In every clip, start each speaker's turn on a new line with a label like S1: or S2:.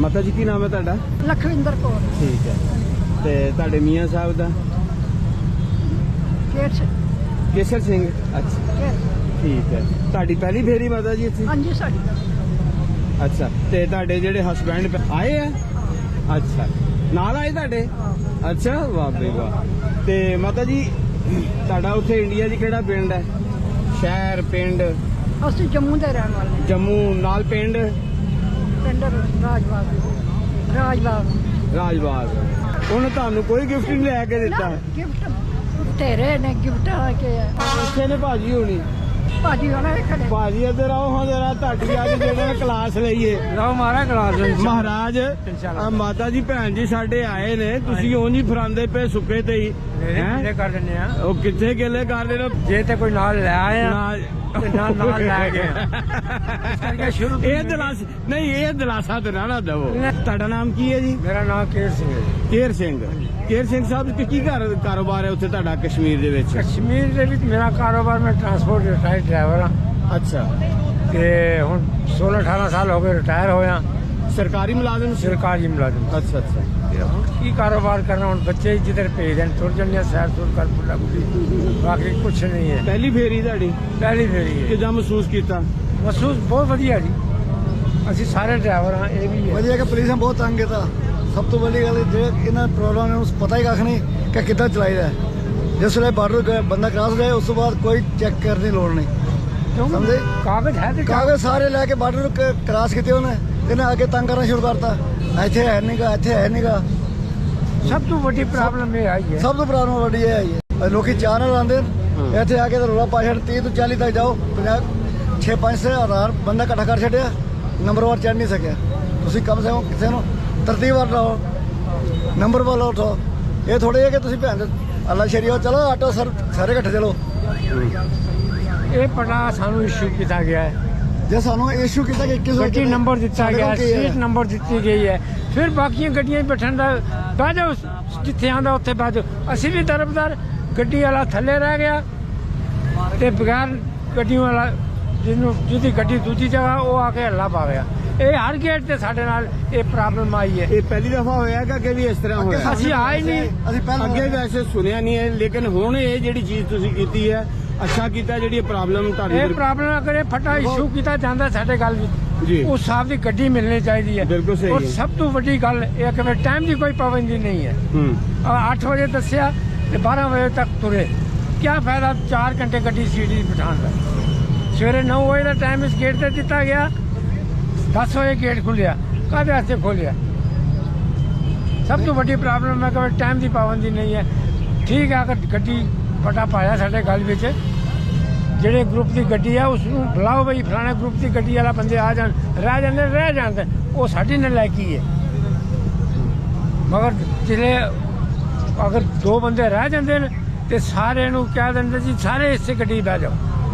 S1: ਮਾਤਾ ਜੀ ਕੀ ਨਾਮ ਹੈ ਤੁਹਾਡਾ?
S2: ਲਖਵਿੰਦਰ ਕੌਰ।
S1: ਠੀਕ ਹੈ। ਤੇ ਤੁਹਾਡੇ ਮੀਆਂ ਸਾਹਿਬ ਦਾ? ਕੇਸਰ ਸਿੰਘ। ਅੱਛਾ ਠੀਕ ਹੈ। ਤੁਹਾਡੀ ਪਹਿਲੀ ਫੇਰੀ ਮਾਤਾ ਜੀ ਇੱਥੇ?
S2: ਹਾਂਜੀ ਸਾਡੀ।
S1: ਅੱਛਾ ਤੇ ਤੁਹਾਡੇ ਜਿਹੜੇ ਹਸਬੈਂਡ ਆਏ ਆ? ਅੱਛਾ ਨਾਲ ਆਏ ਤੁਹਾਡੇ? ਅੱਛਾ ਵਾਹ ਬਈ ਵਾਹ। ਤੇ ਮਾਤਾ ਜੀ ਤੁਹਾਡਾ ਉੱਥੇ ਇੰਡੀਆ 'ਚ ਕਿਹੜਾ ਪਿੰਡ ਹੈ? ਸ਼ਹਿਰ ਪਿੰਡ?
S2: ਅਸੀਂ ਜੰਮੂ ਦੇ ਰਹਿਣ ਵਾਲੇ।
S1: ਜੰਮੂ ਨਾਲ ਪਿੰਡ?
S2: ਪਿੰਡ ਰਾਜਬਾਗ।
S1: ਰਾਜਬਾਗ। ਉਹਨੇ ਤੁਹਾਨੂੰ ਕੋਈ ਗਿਫਟ ਨਹੀਂ ਲੈ ਕੇ ਦਿੱਤਾ?
S2: ਗਿਫਟ ਤੇਰੇ ਨੇ ਗਿਫਟ ਆ ਕੇ
S1: ਇੱਥੇ ਨੇ ਭਾਜੀ ਹੋਣੀ?
S2: ਭਾਜੀ ਵਾਲਾ ਖੜੇ।
S1: ਭਾਜੀ ਇੱਧਰ ਆਓ ਹਾਂ ਜਰਾ, ਤੁਹਾਡੀ ਅੱਜ ਜਿਹੜੇ ਕਲਾਸ ਲਈਏ।
S3: ਲਓ ਮਾਰਾ ਕਲਾਸ
S1: ਮਹਾਰਾਜ ਆ ਮਾਤਾ ਜੀ ਭੈਣ ਜੀ ਸਾਡੇ ਆਏ ਨੇ, ਤੁਸੀਂ ਉਂਝ ਹੀ ਫਰਾਂਦੇ ਪਏ ਸੁੱਕੇ ਤੇ ਹੀ
S3: ਕਿੱਲੇ ਕਰ ਦਿੰਦੇ ਆ।
S1: ਉਹ ਕਿੱਥੇ ਗਿੱਲੇ ਕਰਦੇ ਨੇ?
S3: ਜੇ ਤੇ ਕੋਈ ਨਾਲ ਲੈ ਆਇਆ ਨਾਲ ਲੈ ਗਏ ਸ਼ੁਰੂ।
S1: ਇਹ ਦਿਲਾਸਾ ਨਹੀਂ, ਇਹ ਦਿਲਾਸਾ ਤੇ ਨਾ ਦਵੋ। ਤੁਹਾਡਾ ਨਾਮ ਕੀ ਹੈ ਜੀ?
S3: ਮੇਰਾ ਨਾਮ ਕੇਰ ਸਿੰਘ ਹੈ।
S1: ਕੇਰ ਸਿੰਘ। ਕੇਰ ਸਿੰਘ ਸਾਹਿਬ ਕੀ ਕਾਰੋਬਾਰ ਹੈ ਉੱਥੇ ਤੁਹਾਡਾ ਕਸ਼ਮੀਰ ਦੇ ਵਿੱਚ?
S3: ਕਸ਼ਮੀਰ ਦੇ ਵਿੱਚ ਮੇਰਾ ਕਾਰੋਬਾਰ, ਮੈਂ ਟਰਾਂਸਪੋਰਟ ਰਿਟਾਇਰਡ ਡਰਾਈਵਰ ਹਾਂ।
S1: ਅੱਛਾ
S3: ਤੇ ਹੁਣ 16-18 ਸਾਲ ਹੋ ਗਏ ਰਿਟਾਇਰ ਹੋਇਆ।
S1: ਸਰਕਾਰੀ ਮੁਲਾਜ਼ਮ?
S3: ਸਰਕਾਰੀ ਮੁਲਾਜ਼ਮ।
S1: ਅੱਛਾ ਅੱਛਾ।
S3: ਹੁਣ ਕੀ ਕਾਰੋਬਾਰ ਕਰਨਾ, ਹੁਣ ਬੱਚੇ ਜਿੱਧਰ ਭੇਜ ਦੇਣ ਤੁਰ ਜਾਂਦੇ, ਸੈਰ ਸੁਰ ਕਰ ਫੁੱਲਾ ਫੁੱਲੀ, ਬਾਕੀ ਕੁਛ ਨਹੀਂ ਹੈ।
S1: ਪਹਿਲੀ ਫੇਰੀ ਤੁਹਾਡੀ?
S3: ਪਹਿਲੀ ਫੇਰੀ ਹੈ।
S1: ਕਿੱਦਾਂ ਮਹਿਸੂਸ ਕੀਤਾ?
S3: ਮਹਿਸੂਸ ਬਹੁਤ ਵਧੀਆ ਜੀ। ਅਸੀਂ ਸਾਰੇ ਡਰਾਈਵਰ ਹਾਂ, ਇਹ ਵੀ ਹੈ
S4: ਵਧੀਆ ਕਿ ਪੁਲਿਸ ਨੇ ਬਹੁਤ ਤੰਗ ਕੀਤਾ। ਸਭ ਤੋਂ ਵੱਡੀ ਗੱਲ ਜੇ ਇਹਨਾਂ ਪ੍ਰੋਗਰਾਮ ਨੂੰ ਪਤਾ ਹੀ ਕੱਖ ਨਹੀਂ ਕਿ ਕਿੱਦਾਂ ਚਲਾਈਦਾ। ਜਿਸ ਵੇਲੇ ਬਾਰਡਰ ਬੰਦਾ ਕ੍ਰਾਸ ਗਏ ਉਸ ਤੋਂ ਬਾਅਦ ਕੋਈ ਚੈੱਕ ਕਰਨ ਦੀ ਲੋੜ ਨਹੀਂ। ਸਮਝੇ?
S3: ਕਾਗਜ਼ ਹੈ ਤੇ
S4: ਕਾਗਜ਼ ਸਾਰੇ ਲੈ ਕੇ ਬਾਰਡਰ ਕ੍ਰਾਸ ਕੀਤੇ ਉਹਨੇ, ਇਹਨੇ ਅੱਗੇ ਤੰਗ ਕਰਨਾ ਸ਼ੁਰੂ ਕਰਤਾ। ਇੱਥੇ ਹੈ ਨਹੀਂਗਾ, ਇੱਥੇ ਹੈ ਨਹੀਂਗਾ।
S3: ਸਭ ਤੋਂ ਵੱਡੀ ਪ੍ਰੋਬਲਮ ਇਹ ਆਈ ਹੈ।
S4: ਸਭ ਤੋਂ ਪ੍ਰੋਬਲਮ ਵੱਡੀ ਇਹ ਆਈ ਹੈ, ਲੋਕੀ ਚਾਹ ਨਾਲ ਆਉਂਦੇ ਇੱਥੇ ਆ ਕੇ ਤਾਂ ਰੋਲਾ ਪਾ ਛੱਡ 30 ਤੋਂ 40 ਤੱਕ ਜਾਓ, 50-6-5 ਹਜ਼ਾਰ ਬੰਦਾ ਇਕੱਠਾ ਕਰ ਛੱਡਿਆ, ਨੰਬਰ ਵਾਰ ਚੜ੍ਹ ਨਹੀਂ ਸਕਿਆ। ਤੁਸੀਂ ਕਮ ਸੇ ਕਮ ਕਿਸੇ ਨੂੰ ਤਰਤੀਬ ਵਾਰ ਲਾਓ, ਨੰਬਰ ਵਾਰ ਉਠਾਓ। ਇਹ ਥੋੜੇ ਹੈ ਕਿ ਤੁਸੀਂ ਭੈਣ ਅੱਲਾ ਸ਼ਰੀਆ ਚਲੋ ਆਟੋ ਸਾਰੇ ਇਕੱਠੇ ਚਲੋ।
S3: ਇਹ ਪਟਾ ਸਾਨੂੰ ਇਸ਼ੂ ਕੀਤਾ ਗਿਆ ਹੈ।
S4: ਜੇ ਸਾਨੂੰ ਇਸ਼ੂ ਕੀਤਾ ਕਿ 21
S3: ਗੱਡੀ ਨੰਬਰ ਦਿੱਤਾ ਗਿਆ, ਸੀਟ ਨੰਬਰ ਦਿੱਤੀ ਗਈ ਹੈ, ਫਿਰ ਬਾਕੀਆਂ ਗੱਡੀਆਂ ਬੈਠਣ ਦਾ ਬਹਿ ਜਾਓ, ਜਿੱਥੇ ਆਉਂਦਾ ਉੱਥੇ ਬਹਿ ਜਾਓ। ਅਸੀਂ ਵੀ ਤਰਫਦਾਰ, ਗੱਡੀ ਵਾਲਾ ਥੱਲੇ ਰਹਿ ਗਿਆ ਤੇ ਬਗੈਰ ਗੱਡੀਆਂ ਵਾਲਾ ਜਿਹਦੀ ਗੱਡੀ ਦੂਜੀ ਜਗ੍ਹਾ ਉਹ ਆ ਕੇ ਹੱਲਾ ਪਾ ਗਿਆ। ਇਹ ਹਰ ਗੇਟ ਤੇ ਸਾਡੇ ਨਾਲ ਇਹ ਪ੍ਰੋਬਲਮ ਆਈ ਹੈ।
S1: ਇਹ ਪਹਿਲੀ ਦਫਾ ਹੋਇਆ ਕਿ ਅੱਗੇ ਵੀ ਇਸ ਤਰ੍ਹਾਂ ਹੋਇਆ?
S3: ਅਸੀਂ ਆਏ ਨਹੀਂ,
S4: ਅਸੀਂ
S1: ਅੱਗੇ ਵੈਸੇ ਸੁਣਿਆ ਨਹੀਂ ਹੈ, ਲੇਕਿਨ ਹੁਣ ਇਹ ਜਿਹੜੀ ਚੀਜ਼ ਤੁਸੀਂ ਕੀਤੀ ਹੈ ਅੱਛਾ ਕੀਤਾ। ਜਿਹੜੀ ਪ੍ਰੋਬਲਮ ਤੁਹਾਡੀ
S3: ਇਹ ਪ੍ਰੋਬਲਮ ਅਗਰ ਫਟਾ ਇਸ਼ੂ ਕੀਤਾ ਜਾਂਦਾ ਸਾਡੇ ਗੱਲ ਵਿੱਚ
S1: ਜੀ,
S3: ਉਸ ਹਿਸਾਬ ਦੀ ਗੱਡੀ ਮਿਲਣੀ ਚਾਹੀਦੀ ਹੈ।
S1: ਬਿਲਕੁਲ ਸਹੀ
S3: ਔਰ
S1: ਹੈ।
S3: ਸਭ ਤੋਂ ਵੱਡੀ ਗੱਲ ਇਹ ਕਿ ਟਾਈਮ ਦੀ ਕੋਈ ਪਾਬੰਦੀ ਨਹੀਂ ਹੈ। 8 ਵਜੇ ਦੱਸਿਆ ਤੇ 12 ਵਜੇ ਤੱਕ ਤੁਰੇ, ਕਿਆ ਫਾਇਦਾ 4 ਘੰਟੇ ਗੱਡੀ ਸੀਟੀ ਬਿਠਾਉਣ ਦਾ। ਸਵੇਰੇ 9 ਵਜੇ ਦਾ ਟਾਈਮ ਇਸ ਗੇਟ ਤੇ ਦਿੱਤਾ ਗਿਆ, 10 ਵਜੇ ਗੇਟ ਖੁੱਲਿਆ, ਕਾਹਦੇ ਵਾਸਤੇ ਖੋਲਿਆ? ਸਭ ਤੋਂ ਵੱਡੀ ਪ੍ਰੋਬਲਮ ਹੈ ਕਿ ਟਾਈਮ ਦੀ ਪਾਬੰਦੀ ਨਹੀਂ ਹੈ। ਠੀਕ ਹੈ, ਅਗਰ ਗੱਡੀ ਫਟਾ ਪਾਇਆ ਸਾਡੇ ਗੱਲ ਵਿੱਚ, ਜਿਹੜੇ ਗਰੁੱਪ ਦੀ ਗੱਡੀ ਹੈ ਉਸ ਨੂੰ ਬੁਲਾਓ, ਬਈ ਫਲਾਣੇ ਗਰੁੱਪ ਦੀ ਗੱਡੀ ਵਾਲਾ ਬੰਦੇ ਆ ਜਾਣ, ਰਹਿ ਜਾਂਦੇ, ਉਹ ਸਾਡੀ ਨਲਾਇਕੀ ਹੈ। ਮਗਰ ਜਿਹੜੇ ਅਗਰ 2 ਬੰਦੇ ਰਹਿ ਜਾਂਦੇ ਨੇ ਤੇ ਸਾਰੇ ਨੂੰ ਕਹਿ ਦਿੰਦੇ ਜੀ ਸਾਰੇ ਇਸੇ ਗੱਡੀ ਬਹਿ ਜਾਓ,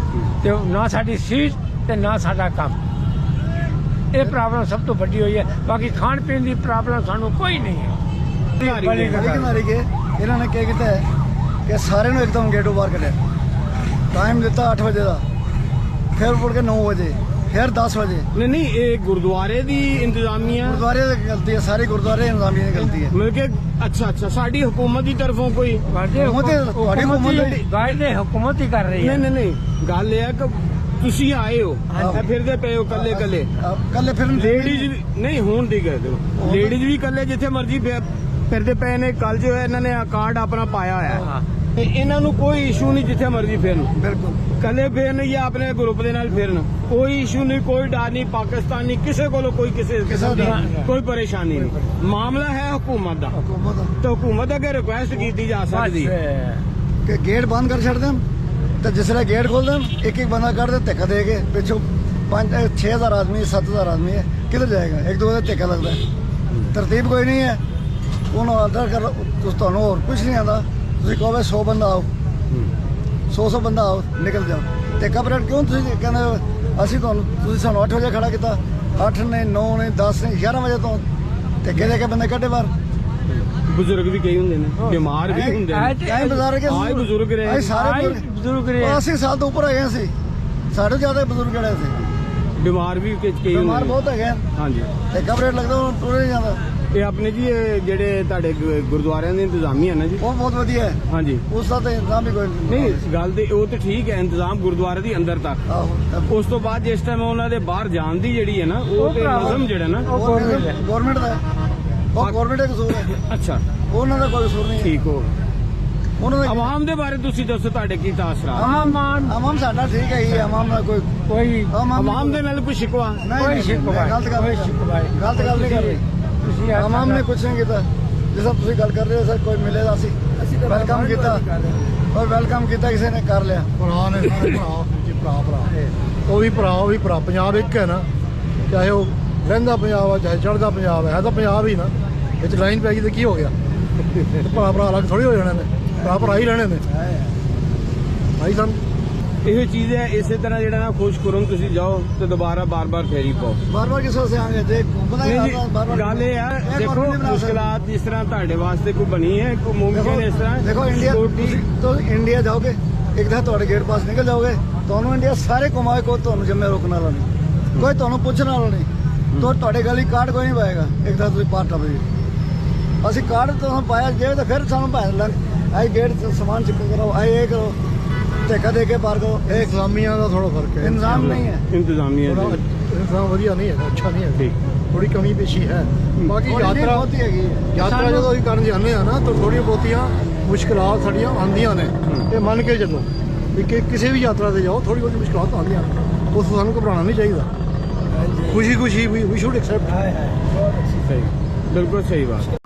S3: ਤੇ ਨਾ ਸਾਡੀ ਸੀਟ ਤੇ ਨਾ ਸਾਡਾ ਕੰਮ। ਇਹ ਪ੍ਰੋਬਲਮ ਸਭ ਤੋਂ ਵੱਡੀ ਹੋਈ ਹੈ। ਬਾਕੀ ਖਾਣ ਪੀਣ ਦੀ ਪ੍ਰੋਬਲਮ ਸਾਨੂੰ ਕੋਈ ਨਹੀਂ ਹੈ।
S4: ਮਾਰੀ ਗਏ ਇਹਨਾਂ ਨੇ ਕੀ ਕੀਤਾ ਹੈ ਕਿ ਸਾਰੇ ਨੂੰ ਇੱਕਦਮ ਗੇਟੋਂ ਬਾਹਰ ਕੱਢਿਆ। ਟਾਈਮ ਦਿੱਤਾ 8 ਵਜੇ ਦਾ, ਫਿਰ ਮੁੜ ਕੇ 9 ਵਜੇ, ਫਿਰ 10 ਵਜੇ।
S1: ਨਹੀਂ ਇਹ ਗੁਰਦੁਆਰੇ ਦੀ ਇੰਤਜ਼ਾਮੀਆ?
S4: ਗੁਰਦੁਆਰੇ ਦੀ ਗਲਤੀ ਹੈ, ਸਾਰੇ ਗੁਰਦੁਆਰੇ ਇੰਤਜ਼ਾਮੀਆ ਦੀ ਗਲਤੀ ਹੈ।
S1: ਮਤਲਬ ਕਿ ਅੱਛਾ ਸਾਡੀ ਹੁਕੂਮਤ ਦੀ ਤਰਫੋਂ ਕੋਈ
S4: ਤੁਹਾਡੀ
S3: ਹੁਕੂਮਤ ਹੀ ਕਰ ਰਹੀ ਹੈ।
S1: ਨਹੀਂ ਗੱਲ ਇਹ ਹੈ ਕਿ ਤੁਸੀਂ ਆਏ ਹੋ, ਫਿਰਦੇ ਪਏ ਹੋ ਕੱਲੇ
S4: ਫਿਰ
S1: ਲੇਡੀਜ਼ ਨਹੀਂ ਹੋਣ ਦੀ ਗੱਲ, ਲੇਡੀਜ਼ ਵੀ ਕੱਲੇ ਜਿੱਥੇ ਮਰਜ਼ੀ ਫਿਰਦੇ ਪਏ ਨੇ। ਕੱਲ ਜੋ ਹੈ ਇਹਨਾਂ ਨੇ ਕਾਰਡ ਆਪਣਾ ਪਾਇਆ ਹੋਇਆ, ਇਹਨਾਂ ਨੂੰ ਕੋਈ ਇਸ਼ੂ ਨਹੀਂ, ਜਿੱਥੇ ਮਰਜ਼ੀ ਫਿਰਨ,
S4: ਬਿਲਕੁਲ
S1: ਕੱਲੇ ਫਿਰਨ ਜਾਂ ਆਪਣੇ ਗਰੁੱਪ ਦੇ ਨਾਲ ਫਿਰਨ, ਕੋਈ ਇਸ਼ੂ ਨਹੀਂ, ਕੋਈ ਡਰ ਨਹੀਂ। ਪਾਕਿਸਤਾਨੀ ਕਿਸੇ ਕੋਲੋਂ ਕੋਈ ਕਿਸੇ ਕਿਸਮ ਦੀ ਕੋਈ ਪਰੇਸ਼ਾਨੀ ਨਹੀਂ। ਮਾਮਲਾ ਹੈ ਹੁਕੂਮਤ ਦਾ, ਤੇ ਹੁਕੂਮਤ ਅੱਗੇ ਰਿਕੁਐਸਟ ਕੀਤੀ ਜਾ ਸਕਦੀ
S4: ਕਿ ਗੇਟ ਬੰਦ ਕਰ ਛੱਡ ਦੇਣ, ਤੇ ਜਿਸ ਵੇਲੇ ਗੇਟ ਖੋਲ ਦੇਣ ਇੱਕ ਬੰਦਾ ਕੱਢ ਦੇ, ਧੱਕਾ ਦੇ ਕੇ ਪਿੱਛੋਂ 5-6 ਹਜ਼ਾਰ ਆਦਮੀ 7 ਹਜ਼ਾਰ ਆਦਮੀ ਹੈ, ਕਿੱਧਰ ਜਾਏਗਾ? ਇੱਕ ਦੋ ਦਾ ਧੱਕਾ ਲੱਗਦਾ। ਤਰਤੀਬ ਕੋਈ ਨਹੀਂ ਹੈ। ਉਹਨੂੰ ਆਰਡਰ ਕਰ, ਤੁਹਾਨੂੰ ਹੋਰ ਕੁਝ ਨਹੀਂ ਆਉਂਦਾ। ਤੁਸੀਂ ਕਹੋ 100 ਬੰਦਾ ਆਓ, 100 ਬੰਦਾ ਆਓ, ਨਿਕਲ ਜਾਓ। ਤੇ ਕਬਰੇਟ ਕਿਉਂ ਤੁਸੀਂ ਕਹਿੰਦੇ ਅਸੀਂ ਤੁਸੀਂ ਸਾਨੂੰ 8 ਵਜੇ ਖੜਾ ਕੀਤਾ? 8 ਨੇ, 9 ਨੇ, 10 ਨੇ, 11 ਵਜੇ ਤੋਂ ਧੱਕੇ ਦੇ ਕੇ ਬੰਦੇ ਕੱਢੇ ਬਾਹਰ।
S1: ਬਜ਼ੁਰਗ ਵੀ ਕਈ ਹੁੰਦੇ ਨੇ, ਬਿਮਾਰ ਵੀ ਹੁੰਦੇ ਨੇ, ਬਜ਼ੁਰਗ ਰਹੇ,
S4: ਸਾਰੇ ਬਜ਼ੁਰਗ ਰਹੇ। 80 ਸਾਲ ਤੋਂ ਉੱਪਰ ਹੈਗੇ ਸੀ, ਸਾਡੇ ਜ਼ਿਆਦਾ ਬਜ਼ੁਰਗ ਜਿਹੜੇ ਸੀ।
S1: ਬਿਮਾਰ ਵੀ ਕਈ ਹੁੰਦੇ
S4: ਬਿਮਾਰ
S1: ਨੇ।
S4: ਬਹੁਤ ਹੈਗੇ ਆ।
S1: ਹਾਂਜੀ
S4: ਇੱਕ ਅਪਰੇਟ ਲੱਗਦਾ ਉਹ ਟੁਰੇ ਨਹੀਂ ਜਾਂਦਾ।
S1: ਇਹ ਆਪਣੇ ਜੀ ਇਹ ਜਿਹੜੇ ਤੁਹਾਡੇ ਗੁਰਦੁਆਰਿਆਂ ਦੇ ਇੰਤਜ਼ਾਮੀ ਹੈ ਨਾ ਜੀ।
S4: ਉਹ ਬਹੁਤ ਵਧੀਆ ਹੈ,
S1: ਹਾਂਜੀ
S4: ਉਸ ਦਾ ਤਾਂ ਇੰਤਜ਼ਾਮ ਵੀ ਕੋਈ
S1: ਨਹੀਂ ਗੱਲ ਤੇ ਉਹ ਤੇ ਠੀਕ ਹੈ, ਇੰਤਜ਼ਾਮ ਗੁਰਦੁਆਰੇ ਦੀ ਅੰਦਰ ਤੱਕ।
S4: ਆਹੋ
S1: ਉਸ ਤੋਂ ਬਾਅਦ ਜਿਸ ਟਾਈਮ ਉਹਨਾਂ ਦੇ ਬਾਹਰ ਜਾਣ ਦੀ ਜਿਹੜੀ ਹੈ ਨਾ ਉਹ ਤੇ ਨਜ਼ਮ ਜਿਹੜਾ ਨਾ
S4: ਗਵਰਨਮੈਂਟ ਦਾ ਹੈ। ਉਹ ਗਵਰਨਮੈਂਟ ਦਾ ਕਸੂਰ ਹੈ,
S1: ਅੱਛਾ
S4: ਉਹਨਾਂ ਦਾ ਕੋਈ ਕਸੂਰ ਨਹੀਂ ਹੈ।
S1: ਠੀਕ ਹੋ
S4: ਉਹਨਾਂ ਦਾ
S1: ਆਵਾਮ ਦੇ ਬਾਰੇ ਤੁਸੀਂ ਦੱਸੋ, ਤੁਹਾਡੇ ਕੀ ਤਾਸਰਾਤ?
S4: ਆਵਾਮ ਸਾਡਾ ਠੀਕ ਹੈ ਹੀ, ਆਵਾਮ ਦਾ ਕੋਈ
S1: ਆਵਾਮ ਦੇ ਨਾਲ ਕੋਈ ਸ਼ਿਕਵਾ?
S4: ਨਹੀਂ
S3: ਸ਼ਿਕਵਾ
S4: ਗਲਤ ਗੱਲ
S3: ਕੋਈ ਸ਼ਿਕਵਾ ਨਹੀਂ।
S4: ਗਲਤ ਗੱਲ ਨਹੀਂ ਕਰ ਰਹੀ।
S3: ਤੁਸੀਂ
S4: ਆਵਾਮ ਨੇ ਕੁਛ ਨਹੀਂ ਕੀਤਾ, ਜਿਸ ਤਰ੍ਹਾਂ ਤੁਸੀਂ ਗੱਲ ਕਰ ਰਹੇ ਹੋ ਸਰ, ਕੋਈ ਮਿਲੇਗਾ ਅਸੀਂ ਵੈਲਕਮ ਕੀਤਾ ਔਰ ਵੈਲਕਮ ਕੀਤਾ, ਕਿਸੇ ਨੇ ਕਰ ਲਿਆ।
S5: ਭਰਾ ਨੇ ਸਾਰੇ ਭਰਾ ਜੀ, ਭਰਾ ਉਹ ਵੀ ਭਰਾ ਪੰਜਾਬ ਇੱਕ ਹੈ ਨਾ, ਚਾਹੇ ਉਹ ਰਹਿੰਦਾ ਪੰਜਾਬ ਆ ਚਾਹੇ ਚੜ੍ਹਦਾ ਪੰਜਾਬ ਹੈ ਤਾਂ ਪੰਜਾਬ ਹੀ ਨਾ। ਵਿੱਚ ਲਾਈਨ ਪੈ ਗਈ ਤੇ ਕੀ ਹੋ ਗਿਆ? ਭਰਾ ਅਲੱਗ ਥੋੜੀ ਹੋ ਜਾਣੇ ਨੇ, ਭਰਾ ਹੀ ਰਹਿਣੇ ਨੇ। ਭਾਈ ਸਾਨੂੰ
S1: ਇਹੋ ਚੀਜ਼ ਹੈ। ਇਸੇ ਤਰ੍ਹਾਂ ਜਿਹੜਾ ਨਾ ਖੁਸ਼ਕੁਰਮ ਤੁਸੀਂ ਜਾਓ ਤੇ ਦੁਬਾਰਾ ਬਾਰ-ਬਾਰ ਫੇਰੀ ਪਾਓ।
S4: ਬਾਰ-ਬਾਰ ਕਿਸ ਵਾਸਤੇ ਆਂਗੇ ਜੇ ਘੁੰਮਦਾ ਹੀ
S1: ਨਹੀਂ ਜੀ,
S4: ਬਾਰ-ਬਾਰ
S1: ਗੱਲ ਇਹ ਹੈ ਦੇਖੋ ਮੁਸ਼ਕਲਾਤ ਜਿਸ ਤਰ੍ਹਾਂ ਤੁਹਾਡੇ ਵਾਸਤੇ ਕੋਈ ਬਣੀ ਹੈ, ਕੋਈ ਮੁਮਕਿਨ ਇਸ ਤਰ੍ਹਾਂ
S4: ਦੇਖੋ ਇੰਡੀਆ
S1: security-
S4: ਤੁਸੀਂ ਇੰਡੀਆ ਜਾਓਗੇ, ਇੱਕ ਤਾਂ ਤੁਹਾਡੇ ਗੇਟ ਪਾਸ ਨਿਕਲ ਜਾਓਗੇ, ਤੁਹਾਨੂੰ ਇੰਡੀਆ ਸਾਰੇ ਘੁਮਾਏ, ਕੋਈ ਤੁਹਾਨੂੰ ਜੰਮੇ ਰੋਕਣ ਵਾਲਾ ਨਹੀਂ, ਕੋਈ ਤੁਹਾਨੂੰ ਪੁੱਛਣ ਵਾਲਾ ਨਹੀਂ। ਤੁਹਾਡੇ ਗਲੀ ਕਾਰਡ ਕੋਈ ਨਹੀਂ ਪਾਏਗਾ, ਇੱਕ ਤਾਂ ਤੁਸੀਂ ਪਾਰ ਟੱਪ ਜੀ। ਅਸੀਂ ਕਾਰਡ ਤੁਹਾਨੂੰ ਪਾਇਆ ਜੇ ਤਾਂ ਫਿਰ ਸਾਨੂੰ ਭਾਵੇਂ ਲੱਗ ਆਈ ਗੇਟ ਤੋਂ ਸਮਾਨ ਚੁੱਕ ਕਰੋ, ਆਈ ਇਹ ਕਰੋ, ਧੱਕਾ ਦੇ ਕੇ ਪਾਰ ਕਰੋ। ਇਹ
S5: ਇਸਲਾਮੀਆਂ ਦਾ ਥੋੜਾ ਫਰਕ ਹੈ।
S4: ਇੰਤਜ਼ਾਮ ਨਹੀਂ ਹੈ।
S1: ਇੰਤਜ਼ਾਮੀਆ
S5: ਥੋੜਾ
S1: ਜੀ।
S5: ਇੰਤਜ਼ਾਮ ਵਧੀਆ ਨਹੀਂ ਹੈ, ਅੱਛਾ ਨਹੀਂ ਹੈ।
S1: ਠੀਕ।
S5: ਥੋੜੀ ਕਮੀ ਪੇਸ਼ੀ ਹੈ। ਬਾਕੀ
S4: ਥੋੜ੍ਹੀ ਨਹੀਂ,
S5: ਯਾਤਰਾ
S4: ਬਹੁਤ ਹੀ ਹੈਗੀ ਹੈ।
S5: ਯਾਤਰਾ ਜਦੋਂ ਅਸੀਂ ਕਰਨ ਜਾਂਦੇ ਆ ਨਾ ਤਾਂ ਥੋੜ੍ਹੀਆਂ ਬਹੁਤੀਆਂ ਮੁਸ਼ਕਲਾਂ ਸਾਡੀਆਂ ਆਉਂਦੀਆਂ ਨੇ। ਇਹ ਮੰਨ ਕੇ ਚੱਲੋ ਕਿ ਕਿਸੇ ਵੀ ਯਾਤਰਾ ਤੇ ਜਾਓ ਥੋੜੀ ਬਹੁਤੀ ਮੁਸ਼ਕਲਾਂ ਆਉਂਦੀਆਂ ਨੇ, ਉਸ ਤੋਂ ਸਾਨੂੰ ਘਬਰਾਉਣਾ ਨਹੀਂ ਚਾਹੀਦਾ। ਖੁਸ਼ੀ ਵੀ ਸ਼ੁਡ ਐਕਸੈਪਟ।
S1: ਸਹੀ, ਬਿਲਕੁਲ ਸਹੀ ਬਾਤ।